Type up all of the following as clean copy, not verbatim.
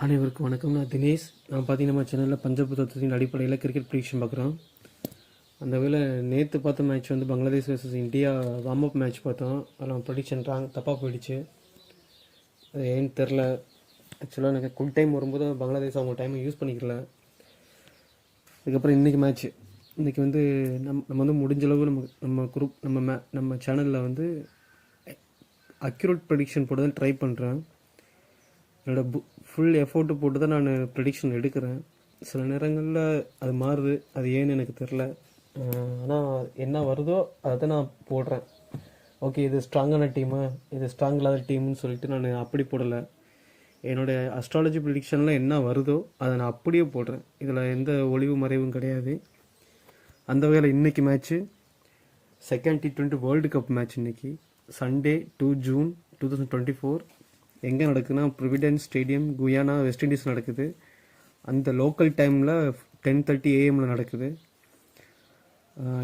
அனைவருக்கும் வணக்கம். நான் தினேஷ். நான் பார்த்தீங்கன்னா நம்ம சேனலில் பஞ்சபூதத்தின் அடிப்படையில் கிரிக்கெட் ப்ரிடிக்ஷன் பார்க்குறோம். அந்த வேளை நேற்று பார்த்த மேட்ச் வந்து Bangladesh versus India warm up match பார்த்தோம். அதெல்லாம் ப்ரிடிக்ஷன் தப்பாக போயிடுச்சு. அது ஏன்னு தெரில. ஆக்சுவலாக எனக்கு குட் டைம் வரும்போது பங்களாதேஷ் அவங்க டைமை யூஸ் பண்ணிக்கல. அதுக்கப்புறம் இன்றைக்கி மேட்ச்சு இன்றைக்கி வந்து நம்ம வந்து முடிஞ்சளவு நம்ம குரூப் நம்ம சேனலில் வந்து அக்யூரேட் ப்ரிடிக்ஷன் போட்டு தான் ட்ரை பண்ணுறேன். என்னோடய ஃபுல் எஃபோர்ட்டு போட்டு தான் நான் ப்ரெடிக்ஷன் எடுக்கிறேன். சில நேரங்களில் அது மாறுது, அது ஏன்னு எனக்கு தெரில. ஆனால் என்ன வருதோ அதை தான் நான் போடுறேன். ஓகே, இது ஸ்ட்ராங்கான டீமு, இது ஸ்ட்ராங் இல்லாத டீம்னு சொல்லிட்டு நான் அப்படி போடலை. என்னுடைய அஸ்ட்ராலஜி ப்ரெடிக்ஷனில் என்ன வருதோ அதை நான் அப்படியே போடுறேன். இதில் எந்த ஒளிவு மறைவும் கிடையாது. அந்த வகையில் இன்றைக்கி match second T20 world cup match இன்றைக்கி சண்டே 2 ஜூன் 2024 எங்கே நடக்குதுன்னா Providence stadium, Guiana, west Indies நடக்குது. அந்த லோக்கல் டைமில் 10:30 AM நடக்குது.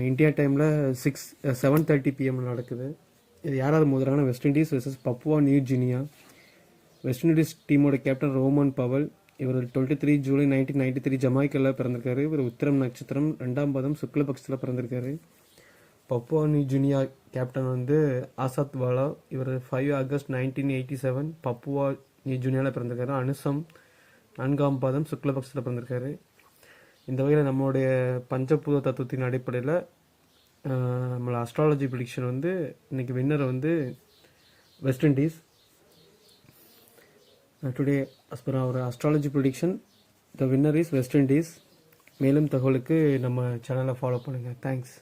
இந்தியா டைமில் 7:30 PM நடக்குது. இது யாராவது மோதுறாங்கன்னா West Indies versus Papua New Guinea. West Indies டீமோட கேப்டன் ரோமன் பவல். இவர் 23 ஜூலை 1993 ஜமாய்க்காவில் பிறந்திருக்காரு. இவர் உத்திரம் நட்சத்திரம் 2ஆம் பாதம் சுக்லபக்ஷத்தில் பிறந்திருக்காரு. பப்புவா நியூ கினியா கேப்டன் வந்து ஆசாத் வாலா. இவர் 5 ஆகஸ்ட் 1987 பப்புவா நியூ கினியாவில் பிறந்திருக்காரு. அனுசம் 4ஆம் பாதம் சுக்லபக்ஷத்தில் பிறந்திருக்காரு. இந்த வகையில் நம்மளுடைய பஞ்சபூத தத்துவத்தின் அடிப்படையில் நம்மளோட அஸ்ட்ராலஜி ப்ரிடிக்ஷன் வந்து இன்றைக்கி வின்னர் வந்து West Indies. Today as per our astrology prediction the winner is West Indies. மேலும் தகவலுக்கு நம்ம சேனலை ஃபாலோ பண்ணுங்கள். தேங்க்ஸ்.